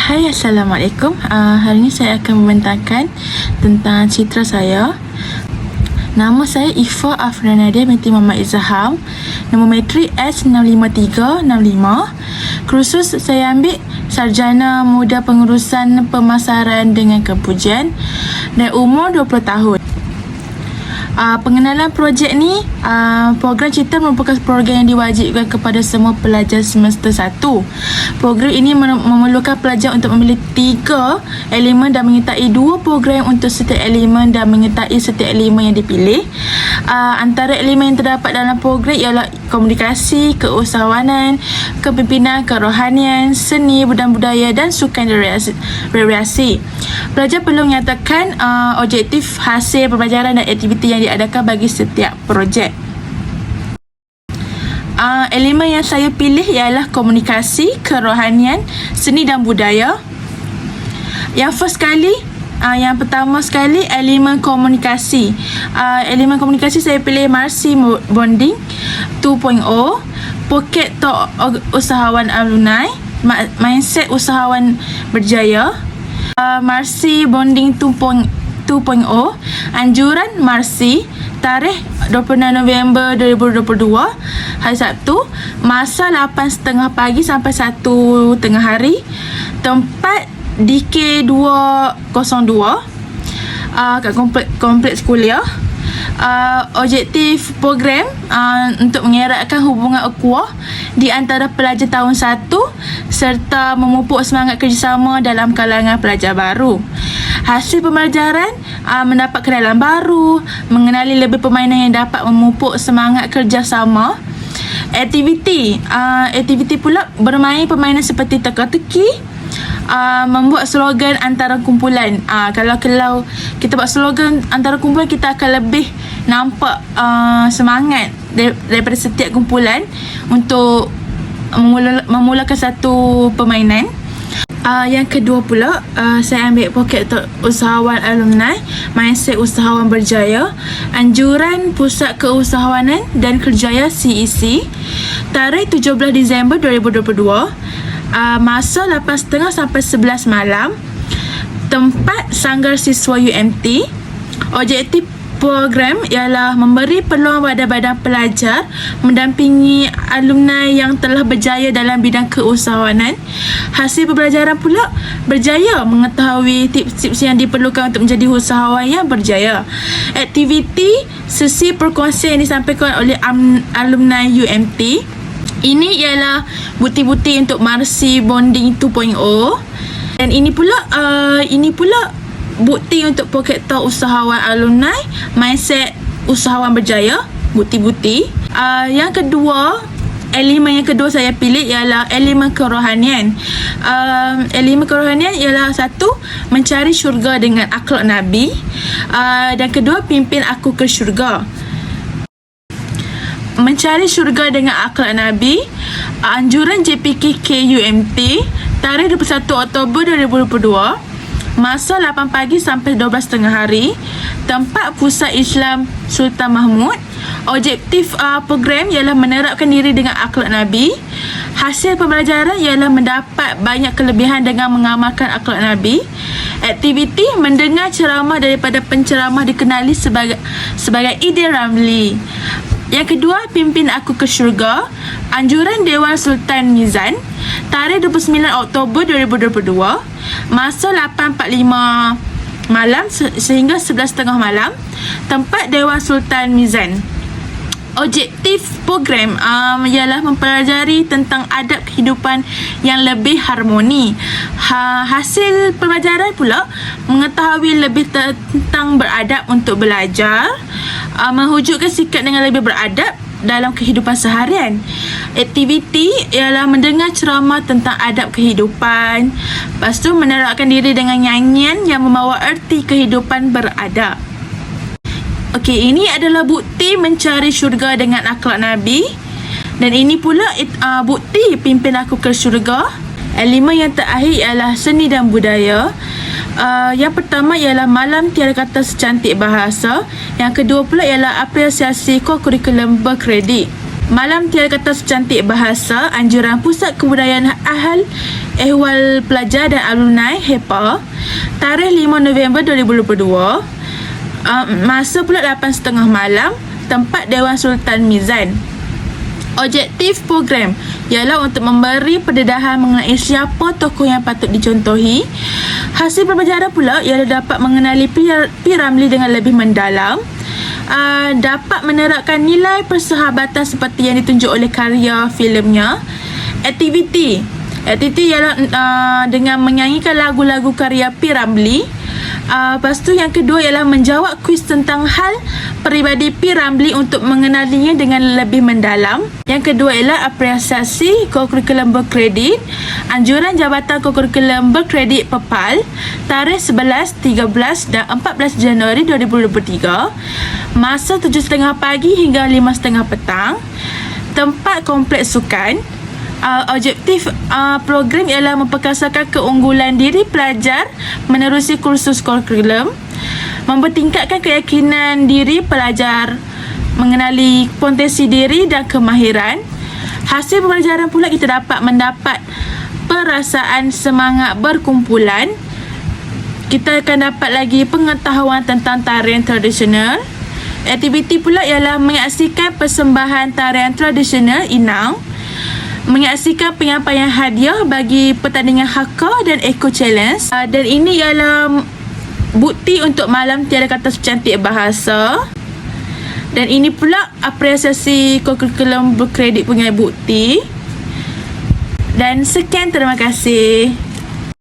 Hai, Assalamualaikum. Hari ini saya akan membentangkan tentang citra saya. Nama saya Ifa Afriana Nadia binti Muhammad Izzaham. Nombor matrik S65365. Kursus saya ambil Sarjana Muda Pengurusan Pemasaran dengan Kepujian dan umur 20 tahun. Pengenalan projek ni, program citra merupakan program yang diwajibkan kepada semua pelajar semester 1. Program ini memerlukan pelajar untuk memilih 3 elemen dan menyertai 2 program untuk setiap elemen dan menyertai setiap elemen yang dipilih. Antara elemen yang terdapat dalam program ialah komunikasi, keusahawanan, kepimpinan, kerohanian, seni dan budaya dan sukan dan rekreasi. Pelajar perlu menyatakan objektif hasil pembelajaran dan aktiviti yang diadakan bagi setiap projek. Elemen yang saya pilih ialah komunikasi, kerohanian, seni dan budaya. Yang pertama sekali, elemen komunikasi. Elemen komunikasi saya pilih Marsi Bonding 2.0, Pocket Talk Usahawan Alumni, Mindset Usahawan Berjaya. Marsi Bonding 2.0, Anjuran Marsi, tarikh 26 November 2022, hari Sabtu, masa 8.30 pagi sampai 1 tengah hari, tempat DK202, kat kompleks kuliah. Objektif program untuk mengeratkan hubungan ukhuwah di antara pelajar tahun 1 serta memupuk semangat kerjasama dalam kalangan pelajar baru. Hasil pembelajaran mendapat kenalan baru, mengenali lebih permainan yang dapat memupuk semangat kerjasama. Aktiviti pula bermain permainan seperti teka-teki, membuat slogan antara kumpulan. Kalau kita buat slogan antara kumpulan, kita akan lebih nampak semangat daripada setiap kumpulan untuk memulakan satu permainan. Yang kedua pula, saya ambil Pocket Talk Usahawan Alumni, Mindset Usahawan Berjaya, Anjuran Pusat Keusahawanan dan Kerjaya CEC, tarikh 17 Disember 2022, masa 8.30 sampai 11 malam, tempat Sanggar Siswa UMT. Objektif program ialah memberi peluang pada badan pelajar mendampingi alumni yang telah berjaya dalam bidang keusahawanan. Hasil pembelajaran pula berjaya mengetahui tips-tips yang diperlukan untuk menjadi usahawan yang berjaya. Aktiviti sesi perkongsian yang disampaikan oleh alumni UMT. Ini ialah bukti-bukti untuk Marsi Bonding 2.0, dan ini pula bukti untuk Pocket Talk Usahawan Alumni, Mindset Usahawan Berjaya, bukti-bukti. Elemen yang kedua saya pilih ialah elemen kerohanian. Elemen kerohanian ialah 1, mencari syurga dengan akhlak Nabi, dan kedua, pimpin aku ke syurga. Mencari syurga dengan akhlak Nabi, Anjuran JPK UMT, tarikh 21 Oktober 2022, masa 8 pagi sampai 12.30 hari, tempat Pusat Islam Sultan Mahmud. Objektif program ialah menerapkan diri dengan akhlak Nabi. Hasil pembelajaran ialah mendapat banyak kelebihan dengan mengamalkan akhlak Nabi. Aktiviti mendengar ceramah daripada penceramah dikenali sebagai Idin Ramli. Yang kedua, pimpin aku ke syurga, Anjuran Dewan Sultan Mizan, tarikh 29 Oktober 2022, masa 8.45 malam sehingga 11.30 malam, tempat Dewan Sultan Mizan. Objektif program ialah mempelajari tentang adab kehidupan yang lebih harmoni. Hasil pembelajaran pula mengetahui lebih tentang beradab untuk belajar, mewujudkan sikap dengan lebih beradab dalam kehidupan seharian. Aktiviti ialah mendengar ceramah tentang adab kehidupan, lepas tu menerapkan diri dengan nyanyian yang membawa erti kehidupan beradab. Okey, ini adalah bukti mencari syurga dengan akhlak Nabi, dan ini pula bukti pimpin aku ke syurga. Elemen yang terakhir ialah seni dan budaya. Yang pertama ialah malam tiada kata secantik bahasa. Yang kedua pula ialah apresiasi kurikulum berkredit. Malam Tiada Kata Secantik Bahasa, anjuran Pusat Kebudayaan Ahal Ehwal Pelajar dan Alumni HEPA, tarikh 5 November 2022. Masa pula 8.30 malam, tempat Dewan Sultan Mizan. Objektif program ialah untuk memberi pendedahan mengenai siapa tokoh yang patut dicontohi. Hasil pembelajaran pula ialah dapat mengenali P. Ramlee dengan lebih mendalam, dapat menerapkan nilai persahabatan seperti yang ditunjuk oleh karya filmnya. Aktiviti ialah dengan menyanyikan lagu-lagu karya P. Ramlee. Lepas tu yang kedua ialah menjawab kuis tentang hal peribadi P. Ramlee untuk mengenalinya dengan lebih mendalam. Yang kedua ialah apresiasi kokurikulum berkredit, anjuran Jabatan Kokurikulum Berkredit PEPAL, tarikh 11, 13 dan 14 Januari 2023, masa 7.30 pagi hingga 5.30 petang, tempat kompleks sukan. Objektif program ialah memperkasakan keunggulan diri pelajar menerusi kursus kurikulum, mempertingkatkan keyakinan diri pelajar, mengenali potensi diri dan kemahiran. Hasil pembelajaran pula kita dapat mendapat perasaan semangat berkumpulan. Kita akan dapat lagi pengetahuan tentang tarian tradisional. Aktiviti pula ialah menyaksikan persembahan tarian tradisional Inang, menyaksikan penyampaian hadiah bagi pertandingan haka dan eco challenge, dan ini ialah bukti untuk Malam Tiada Kata Secantik Bahasa, dan ini pula apresiasi kurikulum berkredit punya bukti. Dan sekian, terima kasih.